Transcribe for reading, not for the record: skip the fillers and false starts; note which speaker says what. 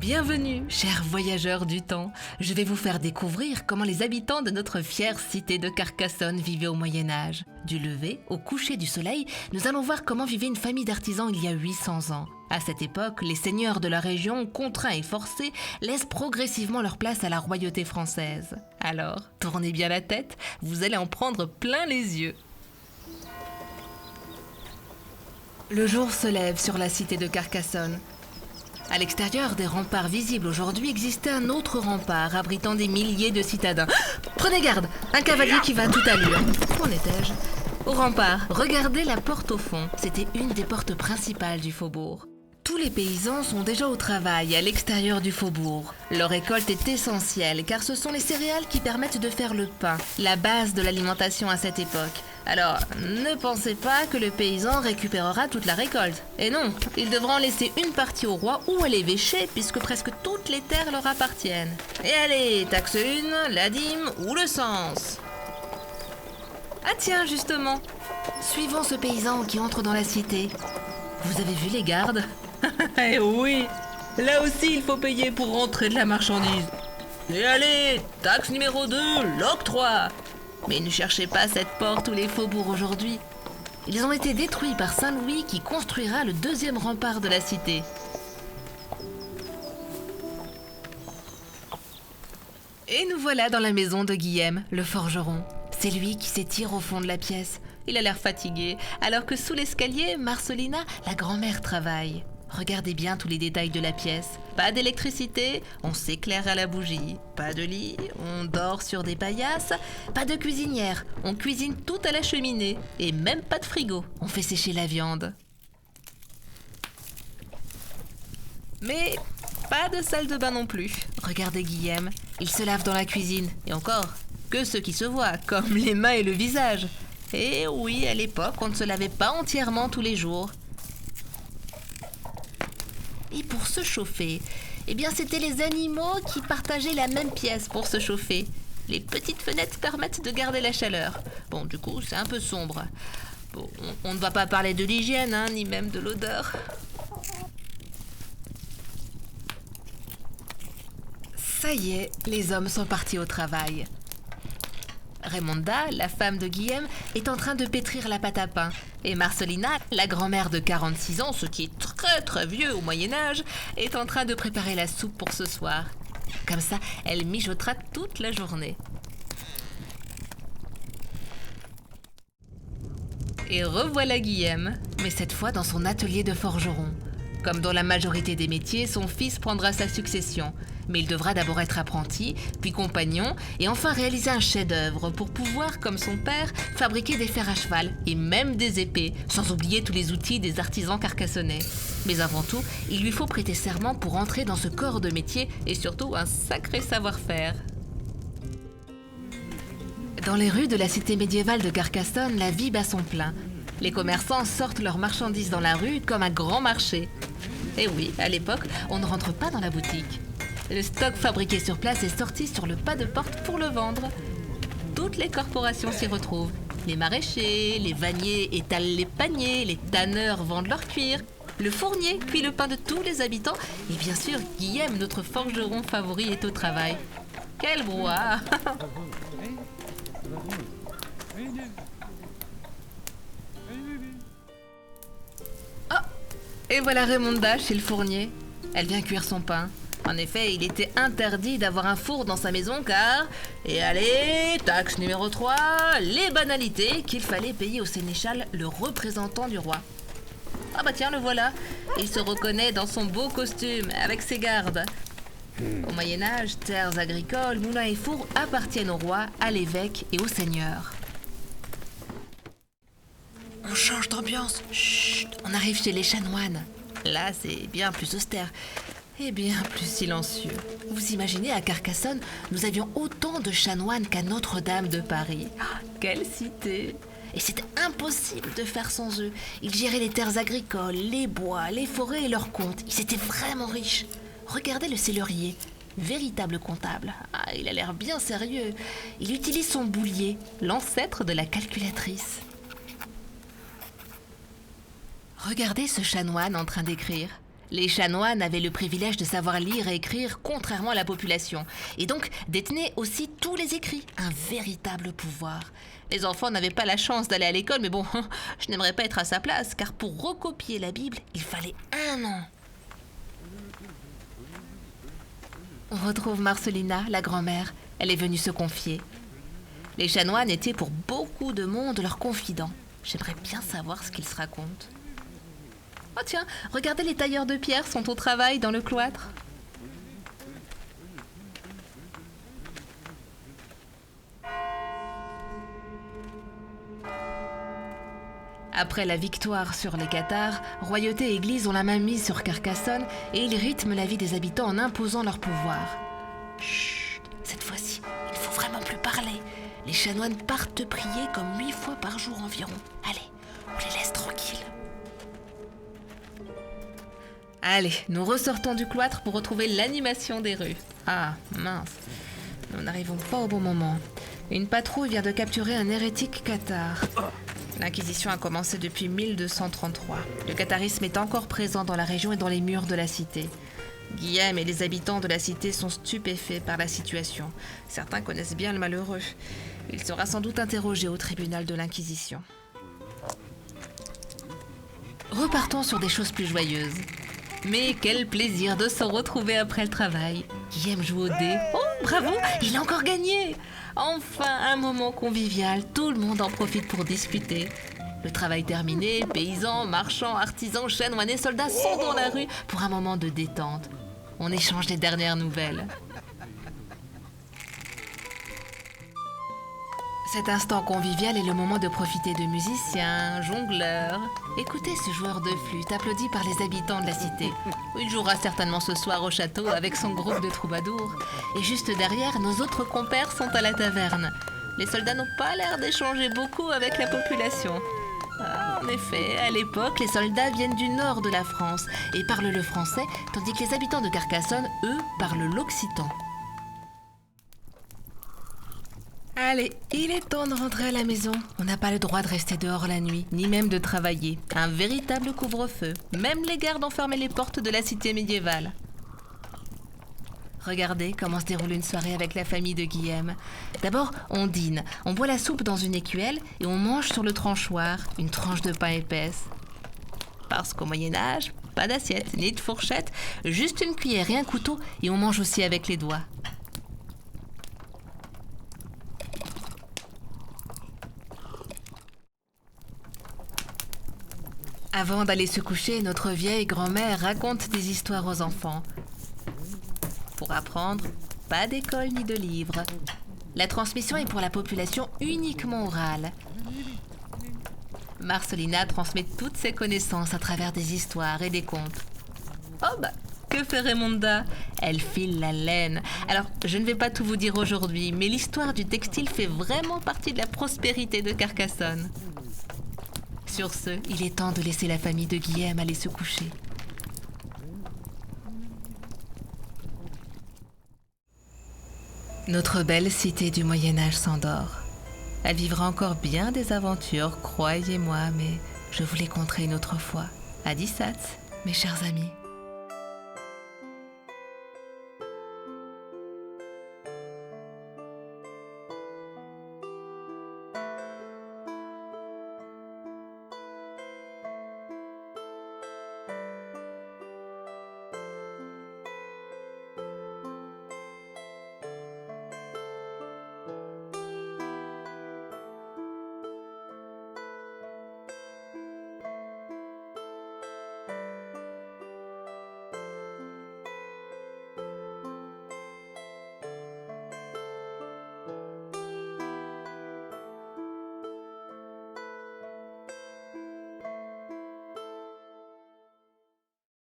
Speaker 1: Bienvenue, chers voyageurs du temps. Je vais vous faire découvrir comment les habitants de notre fière cité de Carcassonne vivaient au Moyen-Âge. Du lever au coucher du soleil, nous allons voir comment vivait une famille d'artisans il y a 800 ans. À cette époque, les seigneurs de la région, contraints et forcés, laissent progressivement leur place à la royauté française. Alors, tournez bien la tête, vous allez en prendre plein les yeux. Le jour se lève sur la cité de Carcassonne. À l'extérieur des remparts visibles aujourd'hui existait un autre rempart abritant des milliers de citadins. Prenez garde, un cavalier qui va à toute allure. Où en étais-je ? Au rempart, regardez la porte au fond. C'était une des portes principales du faubourg. Tous les paysans sont déjà au travail à l'extérieur du faubourg. Leur récolte est essentielle car ce sont les céréales qui permettent de faire le pain, la base de l'alimentation à cette époque. Alors, ne pensez pas que le paysan récupérera toute la récolte. Et non, il devra en laisser une partie au roi ou à l'évêché puisque presque toutes les terres leur appartiennent. Et allez, taxe 1, la dîme ou le cens. Ah tiens, justement, suivons ce paysan qui entre dans la cité. Vous avez vu les gardes ? Eh oui, là aussi il faut payer pour rentrer de la marchandise. Et allez, taxe numéro 2, l'octroi. Mais ne cherchez pas cette porte ou les faubourgs aujourd'hui. Ils ont été détruits par Saint-Louis qui construira le deuxième rempart de la cité. Et nous voilà dans la maison de Guillaume, le forgeron. C'est lui qui s'étire au fond de la pièce. Il a l'air fatigué, alors que sous l'escalier, Marcelina, la grand-mère, travaille. Regardez bien tous les détails de la pièce. Pas d'électricité, on s'éclaire à la bougie. Pas de lit, on dort sur des paillasses. Pas de cuisinière, on cuisine tout à la cheminée. Et même pas de frigo, on fait sécher la viande. Mais pas de salle de bain non plus. Regardez Guillaume, il se lave dans la cuisine. Et encore, que ceux qui se voient, comme les mains et le visage. Et oui, à l'époque, on ne se lavait pas entièrement tous les jours. Et pour se chauffer, eh bien c'était les animaux qui partageaient la même pièce pour se chauffer. Les petites fenêtres permettent de garder la chaleur. Bon, du coup, c'est un peu sombre. Bon, on ne va pas parler de l'hygiène, hein, ni même de l'odeur. Ça y est, les hommes sont partis au travail. Raymonda, la femme de Guillaume, est en train de pétrir la pâte à pain. Et Marcelina, la grand-mère de 46 ans, ce qui est très très vieux au Moyen-Âge, est en train de préparer la soupe pour ce soir. Comme ça, elle mijotera toute la journée. Et revoilà Guillaume, mais cette fois dans son atelier de forgeron. Comme dans la majorité des métiers, son fils prendra sa succession. Mais il devra d'abord être apprenti, puis compagnon, et enfin réaliser un chef-d'œuvre pour pouvoir, comme son père, fabriquer des fers à cheval et même des épées, sans oublier tous les outils des artisans carcassonnais. Mais avant tout, il lui faut prêter serment pour entrer dans ce corps de métier et surtout un sacré savoir-faire. Dans les rues de la cité médiévale de Carcassonne, la vie bat son plein. Les commerçants sortent leurs marchandises dans la rue comme un grand marché. Et oui, à l'époque, on ne rentre pas dans la boutique. Le stock fabriqué sur place est sorti sur le pas de porte pour le vendre. Toutes les corporations s'y retrouvent. Les maraîchers, les vanniers étalent les paniers, les tanneurs vendent leur cuir. Le fournier cuit le pain de tous les habitants. Et bien sûr, Guillaume, notre forgeron favori, est au travail. Quel brouhaha! Oh! Et voilà Raymonda chez le fournier. Elle vient cuire son pain. En effet, il était interdit d'avoir un four dans sa maison car... Et allez, taxe numéro 3, les banalités qu'il fallait payer au sénéchal, le représentant du roi. Ah bah tiens, le voilà. Il se reconnaît dans son beau costume, avec ses gardes. Au Moyen-Âge, terres agricoles, moulins et fours appartiennent au roi, à l'évêque et au seigneur. On change d'ambiance. Chut, on arrive chez les chanoines. Là, c'est bien plus austère. Et bien plus silencieux. Vous imaginez, à Carcassonne, nous avions autant de chanoines qu'à Notre-Dame de Paris. Ah, quelle cité! Et c'était impossible de faire sans eux. Ils géraient les terres agricoles, les bois, les forêts et leurs comptes. Ils étaient vraiment riches. Regardez le sellerier, véritable comptable. Ah, il a l'air bien sérieux. Il utilise son boulier, l'ancêtre de la calculatrice. Regardez ce chanoine en train d'écrire. Les chanoines avaient le privilège de savoir lire et écrire contrairement à la population, et donc détenaient aussi tous les écrits, un véritable pouvoir. Les enfants n'avaient pas la chance d'aller à l'école, mais bon, je n'aimerais pas être à sa place, car pour recopier la Bible, il fallait 1 an. On retrouve Marcelina, la grand-mère. Elle est venue se confier. Les chanoines étaient pour beaucoup de monde leurs confidents. J'aimerais bien savoir ce qu'ils se racontent. Oh tiens, regardez, les tailleurs de pierre sont au travail dans le cloître. Après la victoire sur les Cathares, royauté et église ont la main mise sur Carcassonne et ils rythment la vie des habitants en imposant leur pouvoir. Chut, cette fois-ci, il ne faut vraiment plus parler. Les chanoines partent prier comme 8 fois par jour environ. Allez, on les laisse tranquilles. Allez, nous ressortons du cloître pour retrouver l'animation des rues. Ah, mince, nous n'arrivons pas au bon moment. Une patrouille vient de capturer un hérétique cathare. L'Inquisition a commencé depuis 1233. Le catharisme est encore présent dans la région et dans les murs de la cité. Guillaume et les habitants de la cité sont stupéfaits par la situation. Certains connaissent bien le malheureux. Il sera sans doute interrogé au tribunal de l'Inquisition. Repartons sur des choses plus joyeuses. Mais quel plaisir de se retrouver après le travail. Guillaume joue au dé. Oh, bravo, il a encore gagné! Enfin, un moment convivial, tout le monde en profite pour discuter. Le travail terminé, paysans, marchands, artisans, chanoines et soldats sont dans la rue pour un moment de détente. On échange les dernières nouvelles. Cet instant convivial est le moment de profiter de musiciens, jongleurs. Écoutez ce joueur de flûte applaudi par les habitants de la cité. Il jouera certainement ce soir au château avec son groupe de troubadours. Et juste derrière, nos autres compères sont à la taverne. Les soldats n'ont pas l'air d'échanger beaucoup avec la population. Ah, en effet, à l'époque, les soldats viennent du nord de la France et parlent le français, tandis que les habitants de Carcassonne, eux, parlent l'occitan. Allez, il est temps de rentrer à la maison. On n'a pas le droit de rester dehors la nuit, ni même de travailler. Un véritable couvre-feu. Même les gardes ont fermé les portes de la cité médiévale. Regardez comment se déroule une soirée avec la famille de Guillaume. D'abord, on dîne, on boit la soupe dans une écuelle et on mange sur le tranchoir une tranche de pain épaisse. Parce qu'au Moyen-Âge, pas d'assiette, ni de fourchette, juste une cuillère et un couteau et on mange aussi avec les doigts. Avant d'aller se coucher, notre vieille grand-mère raconte des histoires aux enfants. Pour apprendre, pas d'école ni de livres. La transmission est pour la population uniquement orale. Marcelina transmet toutes ses connaissances à travers des histoires et des contes. Oh bah, que fait Raymonda? Elle file la laine. Alors, je ne vais pas tout vous dire aujourd'hui, mais l'histoire du textile fait vraiment partie de la prospérité de Carcassonne. Sur ce, il est temps de laisser la famille de Guillaume aller se coucher. Notre belle cité du Moyen-Âge s'endort. Elle vivra encore bien des aventures, croyez-moi, mais je vous les conterai une autre fois. À dissat, mes chers amis.